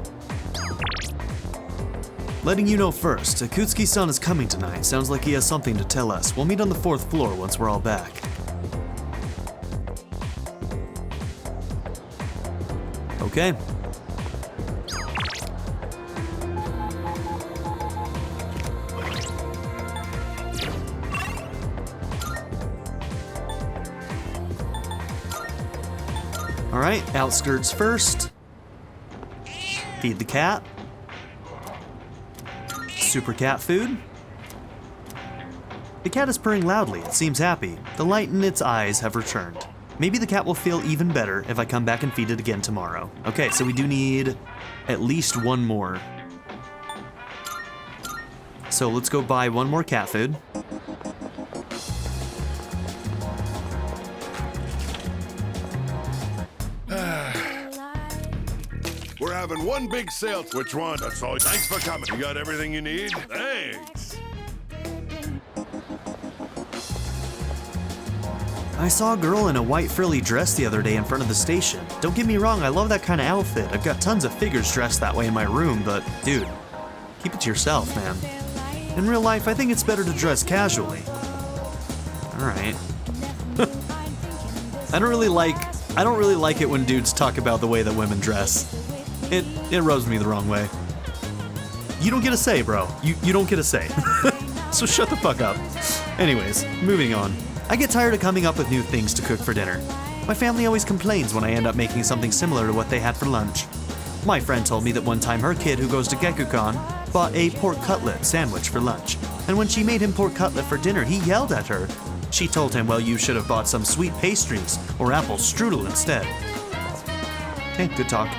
Letting you know first, Akutsuki-san is coming tonight. Sounds like he has something to tell us. We'll meet on the 4th floor once we're all back. Okay. All right, outskirts first. Feed the cat. Super cat food. The cat is purring loudly. It seems happy. The light in its eyes have returned. Maybe the cat will feel even better if I come back and feed it again tomorrow. Okay, so we do need at least one more. So let's go buy one more cat food. We're having one big sale. Which one? That's all. Thanks for coming. You got everything you need? Thanks. I saw a girl in a white frilly dress the other day in front of the station. Don't get me wrong, I love that kind of outfit. I've got tons of figures dressed that way in my room, but dude, keep it to yourself, man. In real life, I think it's better to dress casually. Alright. I don't really like it when dudes talk about the way that women dress. It rubs me the wrong way. You don't get a say, bro. You don't get a say. So shut the fuck up. Anyways, moving on. I get tired of coming up with new things to cook for dinner. My family always complains when I end up making something similar to what they had for lunch. My friend told me that one time her kid, who goes to Geekon, bought a pork cutlet sandwich for lunch. And when she made him pork cutlet for dinner, he yelled at her. She told him, well, you should have bought some sweet pastries or apple strudel instead. Okay, good talk.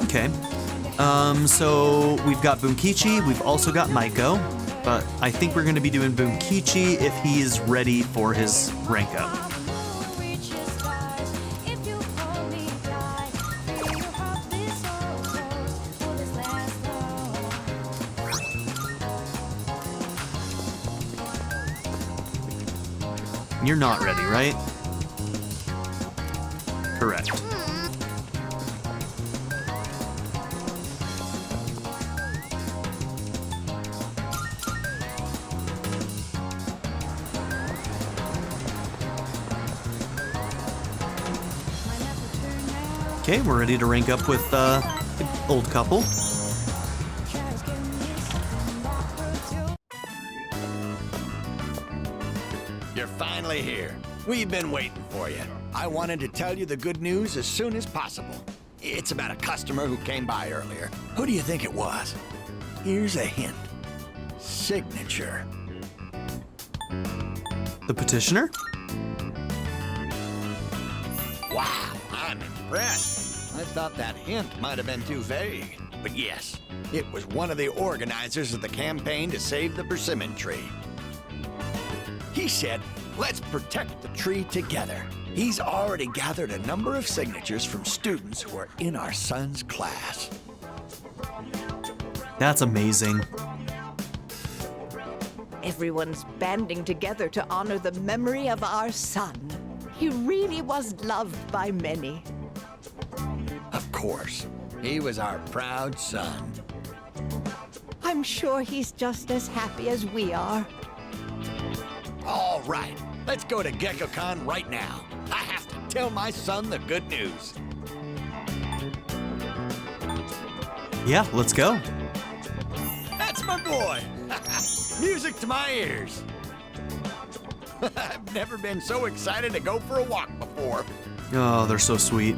Okay. So we've got Bunkichi, we've also got Maiko, but I think we're gonna be doing Bunkichi if he is ready for his rank up. You're not ready, right? Correct. Okay, we're ready to rank up with the old couple. You're finally here. We've been waiting for you. I wanted to tell you the good news as soon as possible. It's about a customer who came by earlier. Who do you think it was? Here's a hint. Signature. The petitioner? Wow, I'm impressed. I thought that hint might have been too vague. But yes, it was one of the organizers of the campaign to save the persimmon tree. He said, let's protect the tree together. He's already gathered a number of signatures from students who are in our son's class. That's amazing. Everyone's banding together to honor the memory of our son. He really was loved by many. Of course, he was our proud son. I'm sure he's just as happy as we are. All right, let's go to Geekon right now. I have to tell my son the good news. Yeah, let's go. That's my boy. Music to my ears. I've never been so excited to go for a walk before. Oh, they're so sweet.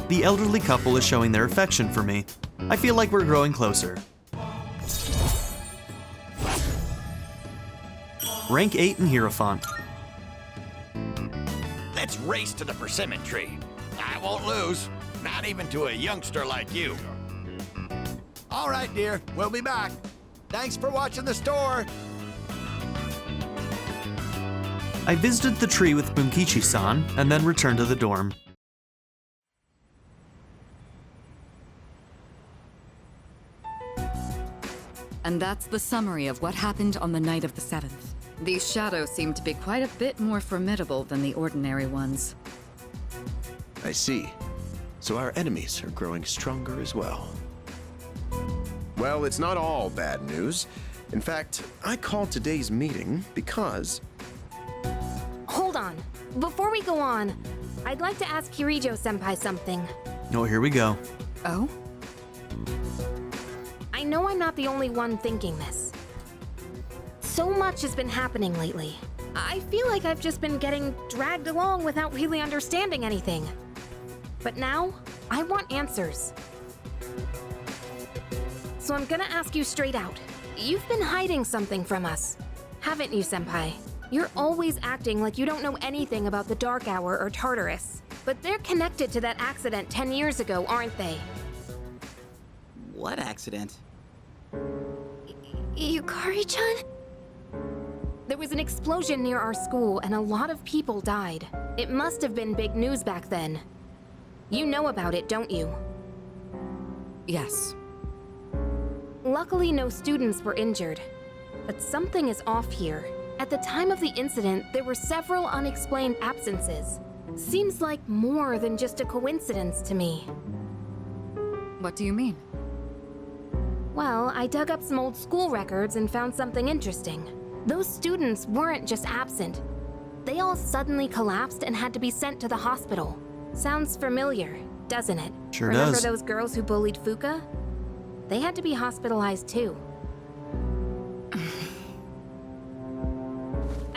The elderly couple is showing their affection for me. I feel like we're growing closer. Rank 8 in Hierophant. Let's race to the persimmon tree. I won't lose, not even to a youngster like you. All right, dear, we'll be back. Thanks for watching the store. I visited the tree with Bunkichi-san, and then returned to the dorm. And that's the summary of what happened on the night of the 7th. These shadows seem to be quite a bit more formidable than the ordinary ones. I see. So our enemies are growing stronger as well. Well, it's not all bad news. In fact, I called today's meeting because... Hold on. Before we go on, I'd like to ask Kirijo-senpai something. Oh, here we go. Oh? I know I'm not the only one thinking this. So much has been happening lately. I feel like I've just been getting dragged along without really understanding anything. But now, I want answers. So I'm gonna ask you straight out. You've been hiding something from us, haven't you, Senpai? You're always acting like you don't know anything about the Dark Hour or Tartarus. But they're connected to that accident 10 years ago, aren't they? What accident? Yukari-chan? There was an explosion near our school and a lot of people died. It must have been big news back then. You know about it, don't you? Yes. Luckily, no students were injured. But something is off here. At the time of the incident, there were several unexplained absences. Seems like more than just a coincidence to me. What do you mean? Well, I dug up some old school records and found something interesting. Those students weren't just absent. They all suddenly collapsed and had to be sent to the hospital. Sounds familiar, doesn't it? Sure Remember does. those girls who bullied Fuka? They had to be hospitalized too.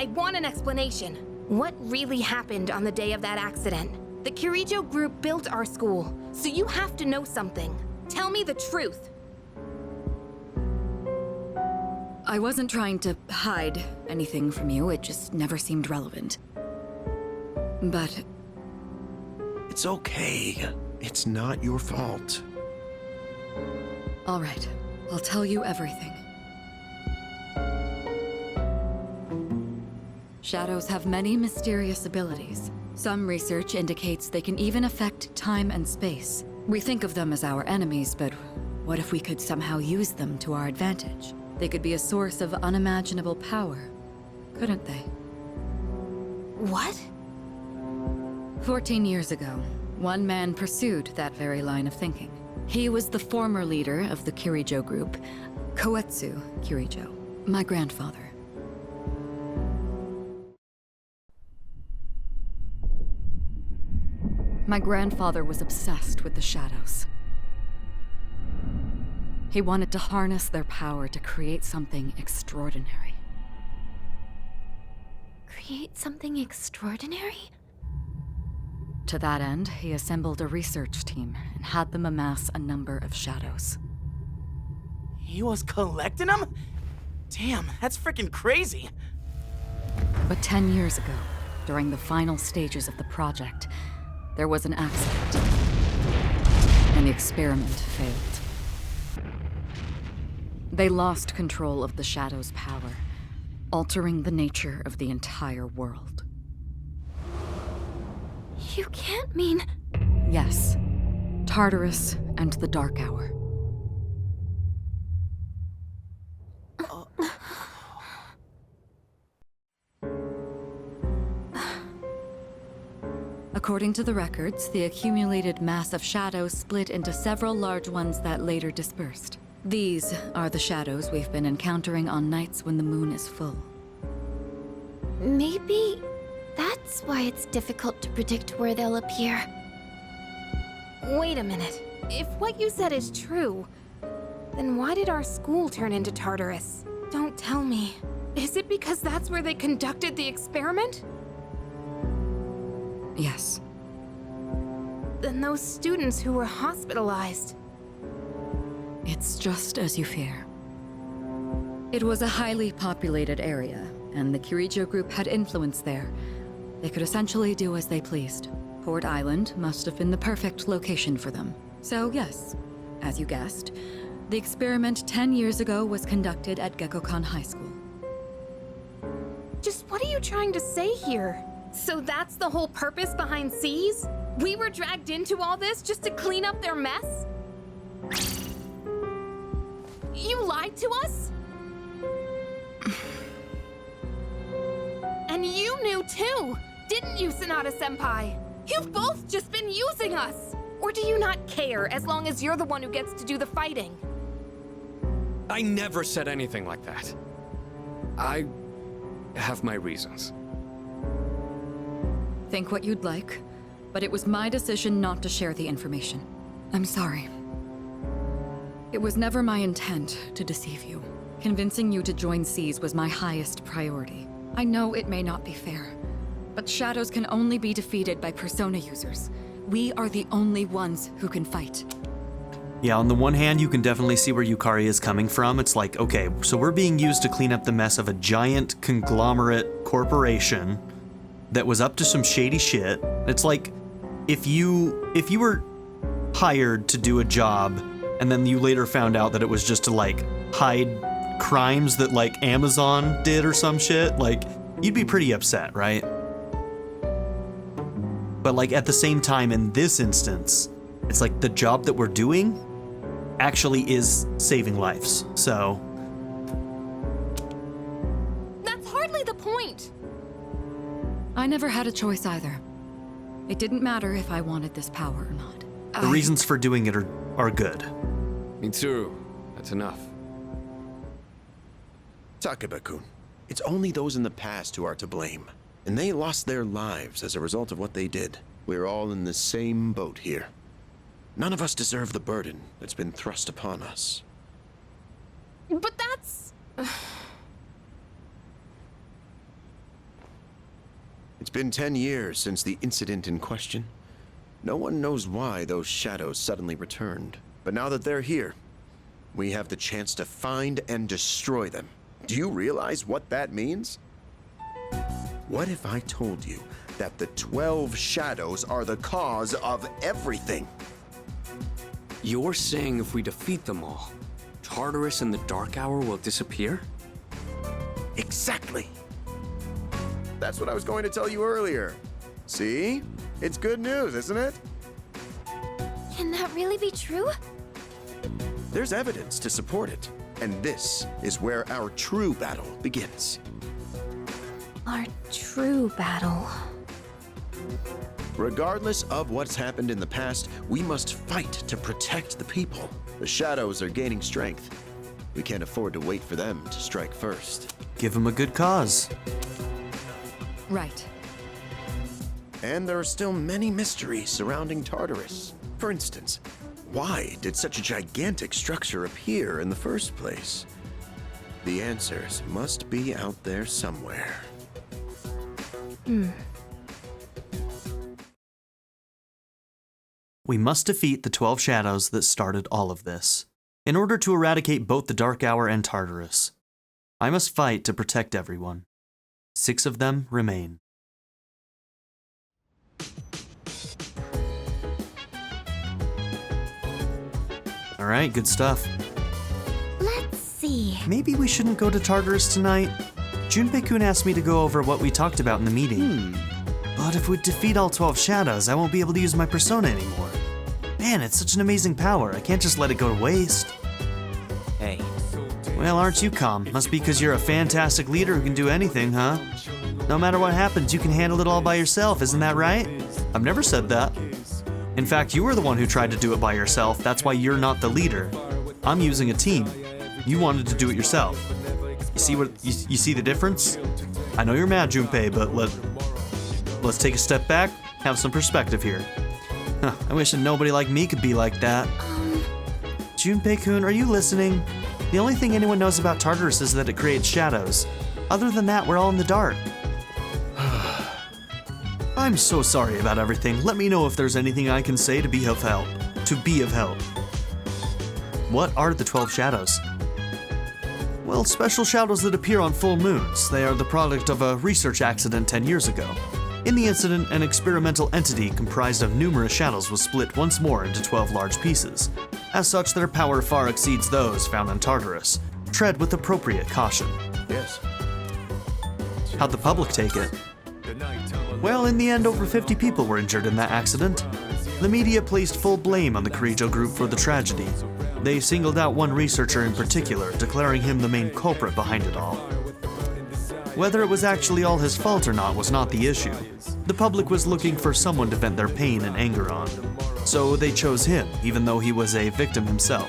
I want an explanation. What really happened on the day of that accident? The Kirijo group built our school, so you have to know something. Tell me the truth. I wasn't trying to hide anything from you, it just never seemed relevant. But... It's okay. It's not your fault. all right, I'll tell you everything. Shadows have many mysterious abilities. Some research indicates they can even affect time and space. We think of them as our enemies, but what if we could somehow use them to our advantage? They could be a source of unimaginable power, couldn't they? What? 14 years ago, one man pursued that very line of thinking. He was the former leader of the Kirijo group, Koetsu Kirijo, my grandfather. My grandfather was obsessed with the shadows. He wanted to harness their power to create something extraordinary. Create something extraordinary? To that end, he assembled a research team and had them amass a number of shadows. He was collecting them? Damn, that's freaking crazy. But 10 years ago, during the final stages of the project, there was an accident, and the experiment failed. They lost control of the Shadow's power, altering the nature of the entire world. You can't mean... Yes, Tartarus and the Dark Hour. According to the records, the accumulated mass of shadows split into several large ones that later dispersed. These are the shadows we've been encountering on nights when the moon is full. Maybe that's why it's difficult to predict where they'll appear. Wait a minute. If what you said is true, then why did our school turn into Tartarus? Don't tell me. Is it because that's where they conducted the experiment? Yes. Then those students who were hospitalized... It's just as you fear. It was a highly populated area, and the Kirijo group had influence there. They could essentially do as they pleased. Port Island must have been the perfect location for them. So yes, as you guessed, the experiment 10 years ago was conducted at Gekkoukan High School. Just what are you trying to say here? So that's the whole purpose behind C's? We were dragged into all this just to clean up their mess? You lied to us? And you knew too, didn't you, Sanada-senpai? You've both just been using us! Or do you not care as long as you're the one who gets to do the fighting? I never said anything like that. I have my reasons. Think what you'd like, but it was my decision not to share the information. I'm sorry. It was never my intent to deceive you. Convincing you to join C's was my highest priority. I know it may not be fair, but shadows can only be defeated by Persona users. We are the only ones who can fight. Yeah, on the one hand, you can definitely see where Yukari is coming from. It's like, okay, so we're being used to clean up the mess of a giant conglomerate corporation that was up to some shady shit. It's like, if you were hired to do a job, and then you later found out that it was just to, like, hide crimes that, like, Amazon did or some shit, like, you'd be pretty upset, right? But, like, at the same time, in this instance, it's like the job that we're doing actually is saving lives, so... That's hardly the point! I never had a choice either. It didn't matter if I wanted this power or not. The reasons for doing it are good. Mitsuru, that's enough. Takeba-kun, it's only those in the past who are to blame. And they lost their lives as a result of what they did. We're all in the same boat here. None of us deserve the burden that's been thrust upon us. But that's... It's been 10 years since the incident in question. No one knows why those shadows suddenly returned. But now that they're here, we have the chance to find and destroy them. Do you realize what that means? What if I told you that the 12 shadows are the cause of everything? You're saying if we defeat them all, Tartarus and the Dark Hour will disappear? Exactly. That's what I was going to tell you earlier. See? It's good news, isn't it? Can that really be true? There's evidence to support it. And this is where our true battle begins. Our true battle. Regardless of what's happened in the past, we must fight to protect the people. The shadows are gaining strength. We can't afford to wait for them to strike first. Give them a good cause. Right. And there are still many mysteries surrounding Tartarus. For instance, why did such a gigantic structure appear in the first place? The answers must be out there somewhere. We must defeat the 12 shadows that started all of this. In order to eradicate both the Dark Hour and Tartarus, I must fight to protect everyone. 6 of them remain. Alright, good stuff. Let's see. Maybe we shouldn't go to Tartarus tonight? Junpei-kun asked me to go over what we talked about in the meeting. But if we defeat all 12 shadows, I won't be able to use my persona anymore. Man, it's such an amazing power. I can't just let it go to waste. Hey. Well, aren't you calm? Must be because you're a fantastic leader who can do anything, huh? No matter what happens, you can handle it all by yourself, isn't that right? I've never said that. In fact, you were the one who tried to do it by yourself. That's why you're not the leader. I'm using a team. You wanted to do it yourself. You see you see the difference? I know you're mad, Junpei, but let's take a step back, have some perspective here. Huh, I wish that nobody like me could be like that. Junpei-kun, are you listening? The only thing anyone knows about Tartarus is that it creates shadows. Other than that, we're all in the dark. I'm so sorry about everything. Let me know if there's anything I can say to be of help. What are the 12 shadows? Well, special shadows that appear on full moons. They are the product of a research accident 10 years ago. In the incident, an experimental entity comprised of numerous shadows was split once more into 12 large pieces. As such, their power far exceeds those found in Tartarus. Tread with appropriate caution. Yes. How'd the public take it? Well, in the end, over 50 people were injured in that accident. The media placed full blame on the Kirijo group for the tragedy. They singled out one researcher in particular, declaring him the main culprit behind it all. Whether it was actually all his fault or not was not the issue. The public was looking for someone to vent their pain and anger on. So they chose him, even though he was a victim himself.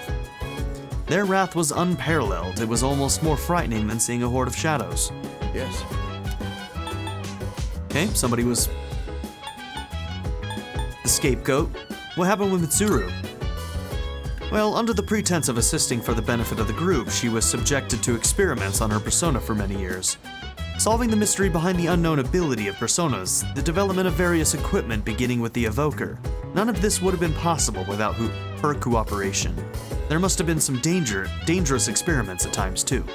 Their wrath was unparalleled. It was almost more frightening than seeing a horde of shadows. Yes. Okay, somebody was the scapegoat. What happened with Mitsuru? Well, under the pretense of assisting for the benefit of the group, she was subjected to experiments on her persona for many years. Solving the mystery behind the unknown ability of personas, the development of various equipment beginning with the evoker. None of this would have been possible without her cooperation. There must have been some dangerous experiments at times too.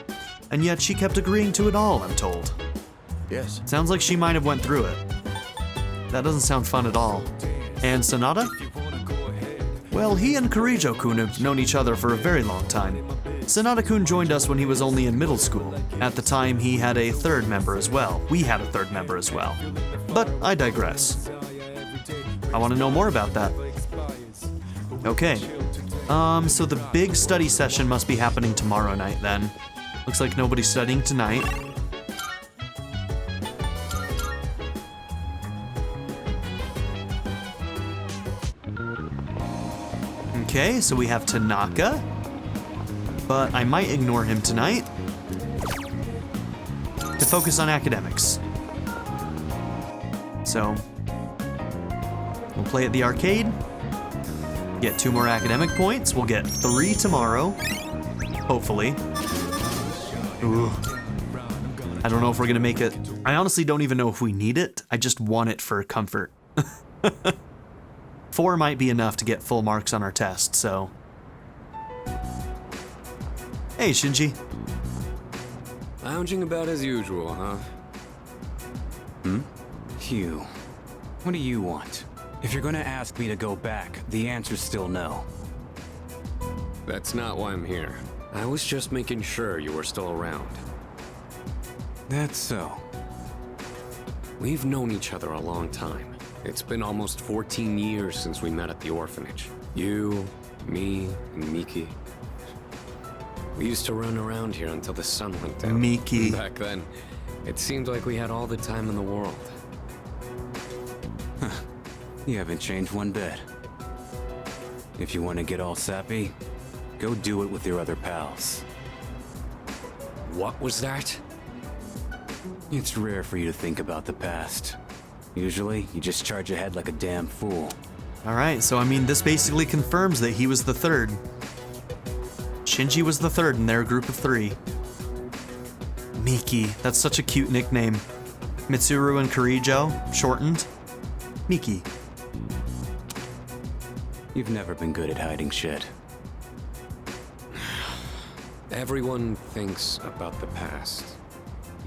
And yet she kept agreeing to it all, I'm told. Yes. Sounds like she might have went through it. That doesn't sound fun at all. And Sonata? Well, he and Kirijo-kun have known each other for a very long time. Sonata-kun joined us when he was only in middle school. At the time, he had a third member as well. We had a third member as well. But I digress. I want to know more about that. Okay. So the big study session must be happening tomorrow night then. Looks like nobody's studying tonight. Okay, so we have Tanaka, but I might ignore him tonight to focus on academics. So, we'll play at the arcade, get 2 more academic points, we'll get 3 tomorrow, hopefully. Ooh. I don't know if we're gonna make it. I honestly don't even know if we need it, I just want it for comfort. 4 might be enough to get full marks on our test, so. Hey, Shinji. Lounging about as usual, huh? Hugh, what do you want? If you're gonna ask me to go back, the answer's still no. That's not why I'm here. I was just making sure you were still around. That's so. We've known each other a long time. It's been almost 14 years since we met at the orphanage. You, me, and Miki. We used to run around here until the sun went down. Miki. Back then, it seemed like we had all the time in the world. Huh. You haven't changed one bit. If you want to get all sappy, go do it with your other pals. What was that? It's rare for you to think about the past. Usually, you just charge ahead like a damn fool. Alright, so I mean, this basically confirms that he was the third. Shinji was the third in their group of 3. Miki, that's such a cute nickname. Mitsuru and Kirijo, shortened. Miki. You've never been good at hiding shit. Everyone thinks about the past.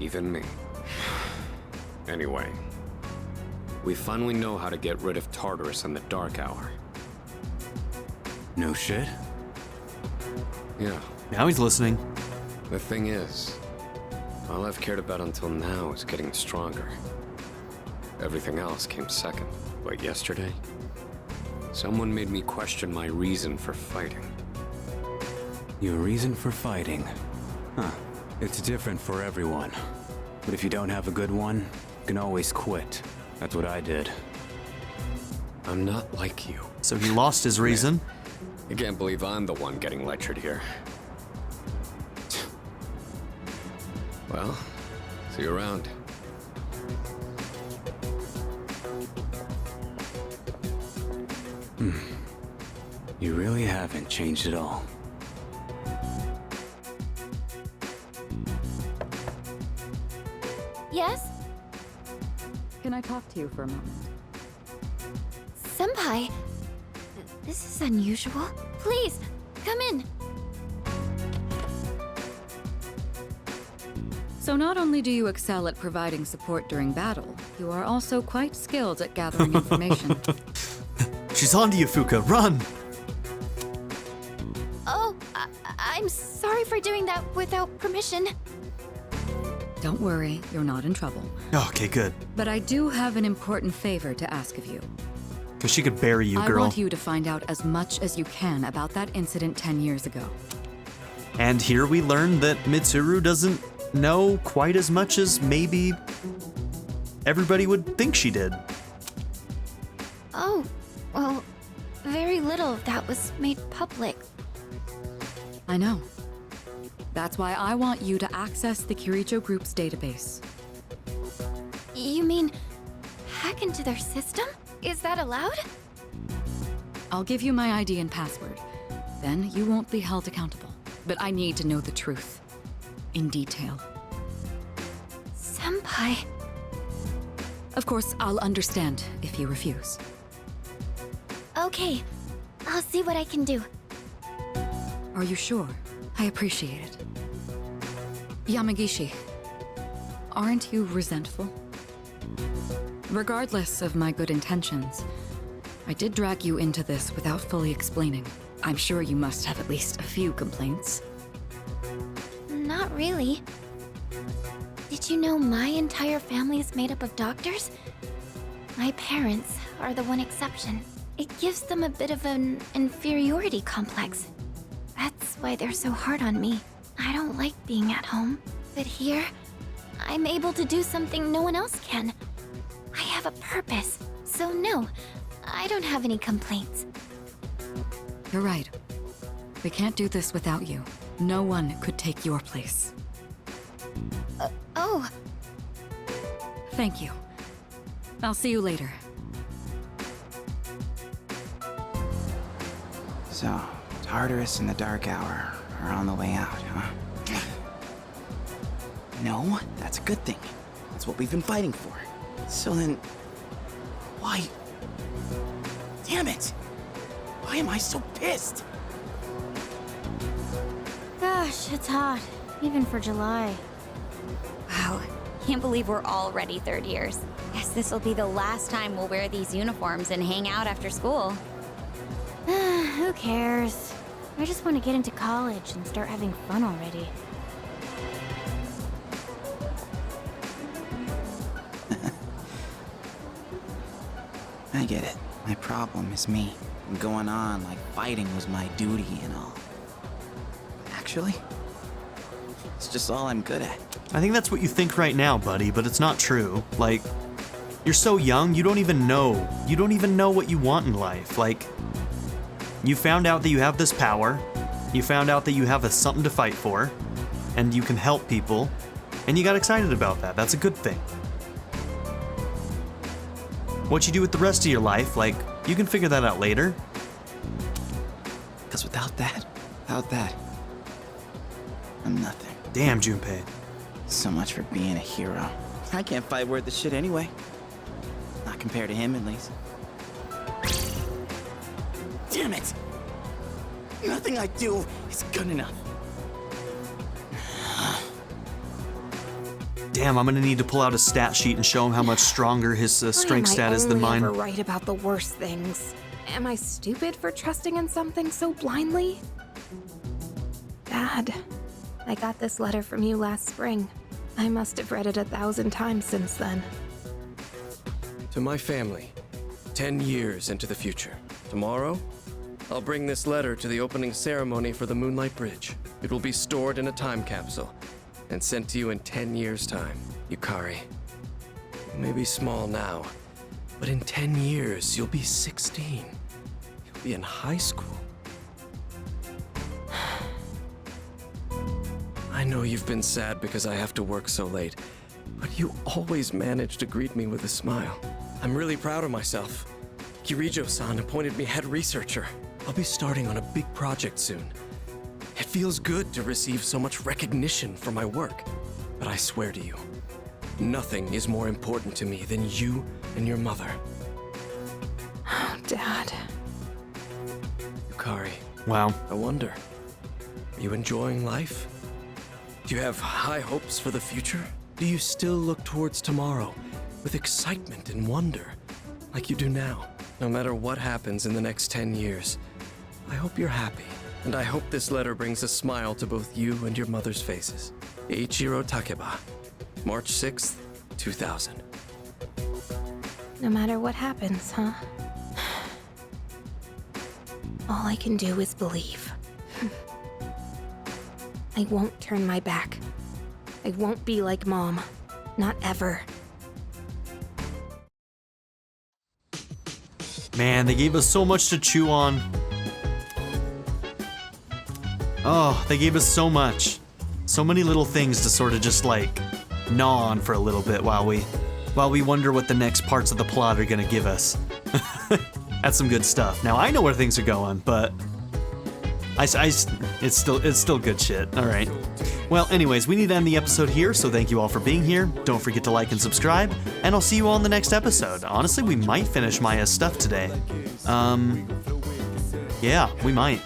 Even me. Anyway. We finally know how to get rid of Tartarus in the Dark Hour. No shit? Yeah. Now he's listening. The thing is, all I've cared about until now is getting stronger. Everything else came second. But yesterday, someone made me question my reason for fighting. Your reason for fighting? Huh. It's different for everyone. But if you don't have a good one, you can always quit. That's what I did. I'm not like you. So he lost his reason. I can't believe I'm the one getting lectured here. Well, see you around. You really haven't changed at all. Yes? Can I talk to you for a moment? Senpai, this is unusual. Please, come in. So not only do you excel at providing support during battle, you are also quite skilled at gathering information. She's on to you, Fuka. Run! Oh, I'm sorry for doing that without permission. Don't worry, you're not in trouble. Okay, good. But I do have an important favor to ask of you. Because she could bury you, girl. I want you to find out as much as you can about that incident 10 years ago. And here we learn that Mitsuru doesn't know quite as much as maybe everybody would think she did. Oh, well, very little of that was made public. I know. That's why I want you to access the Kirijo Group's database. You mean hack into their system? Is that allowed? I'll give you my ID and password. Then you won't be held accountable. But I need to know the truth. In detail. Senpai. Of course, I'll understand if you refuse. Okay. I'll see what I can do. Are you sure? I appreciate it. Yamagishi, aren't you resentful? Regardless of my good intentions, I did drag you into this without fully explaining. I'm sure you must have at least a few complaints. Not really. Did you know my entire family is made up of doctors? My parents are the one exception. It gives them a bit of an inferiority complex. That's why they're so hard on me. I don't like being at home. But here, I'm able to do something no one else can. I have a purpose, so no, I don't have any complaints. You're right. We can't do this without you. No one could take your place. Oh. Thank you. I'll see you later. So, Tartarus and the Dark Hour are on the way out, huh? No, that's a good thing. That's what we've been fighting for. So then... why... Damn it! Why am I so pissed? Gosh, it's hot. Even for July. Wow, can't believe we're already third years. Guess this will be the last time we'll wear these uniforms and hang out after school. Who cares? I just want to get into college and start having fun already. I get it. My problem is me. I'm going on like fighting was my duty and all. Actually, it's just all I'm good at. I think that's what you think right now, buddy, but it's not true. Like, you're so young, you don't even know. You don't even know what you want in life. Like, you found out that you have this power. You found out that you have something to fight for, and you can help people, and you got excited about that. That's a good thing. What you do with the rest of your life, like, you can figure that out later. Because without that, I'm nothing. Damn, Junpei. So much for being a hero. I can't fight worth the shit anyway. Not compared to him, at least. Damn it! Nothing I do is good enough. Damn, I'm gonna need to pull out a stat sheet and show him how much stronger his strength stat is than mine. Why am I right about the worst things? Am I stupid for trusting in something so blindly? Dad, I got this letter from you last spring. I must have read it 1,000 times since then. To my family, 10 years into the future. Tomorrow, I'll bring this letter to the opening ceremony for the Moonlight Bridge. It will be stored in a time capsule and sent to you in 10 years' time. Yukari, you may be small now, but in 10 years, you'll be 16. You'll be in high school. I know you've been sad because I have to work so late, but you always manage to greet me with a smile. I'm really proud of myself. Kirijo-san appointed me head researcher. I'll be starting on a big project soon. It feels good to receive so much recognition for my work, but I swear to you, nothing is more important to me than you and your mother. Oh, Dad. Yukari. Wow. I wonder, are you enjoying life? Do you have high hopes for the future? Do you still look towards tomorrow with excitement and wonder, like you do now? No matter what happens in the next 10 years, I hope you're happy. And I hope this letter brings a smile to both you and your mother's faces. Eiichiro Takeba. March 6th, 2000. No matter what happens, huh? All I can do is believe. I won't turn my back. I won't be like Mom. Not ever. Man, they gave us so much to chew on. Oh, they gave us so much. So many little things to sort of just like gnaw on for a little bit while we wonder what the next parts of the plot are gonna give us. That's some good stuff. Now I know where things are going, but it's still good shit. All right. Well, anyways, we need to end the episode here, so thank you all for being here. Don't forget to like and subscribe, and I'll see you all in the next episode. Honestly, we might finish Maya's stuff today. Yeah, we might.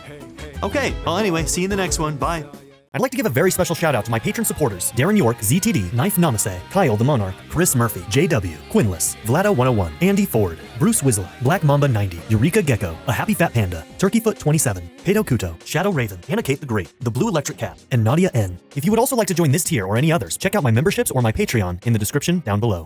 Okay, well anyway, see you in the next one. Bye. I'd like to give a very special shout out to my patron supporters: Darren York, ZTD, Knife Namaste, Kyle the Monarch, Chris Murphy, JW, Quinless, Vlado101, Andy Ford, Bruce Whistler, Black Mamba 90, Eureka Gecko, A Happy Fat Panda, Turkeyfoot 27, Pedo Kuto, Shadow Raven, Hannah Kate the Great, The Blue Electric Cat, and Nadia N. If you would also like to join this tier or any others, check out my memberships or my Patreon in the description down below.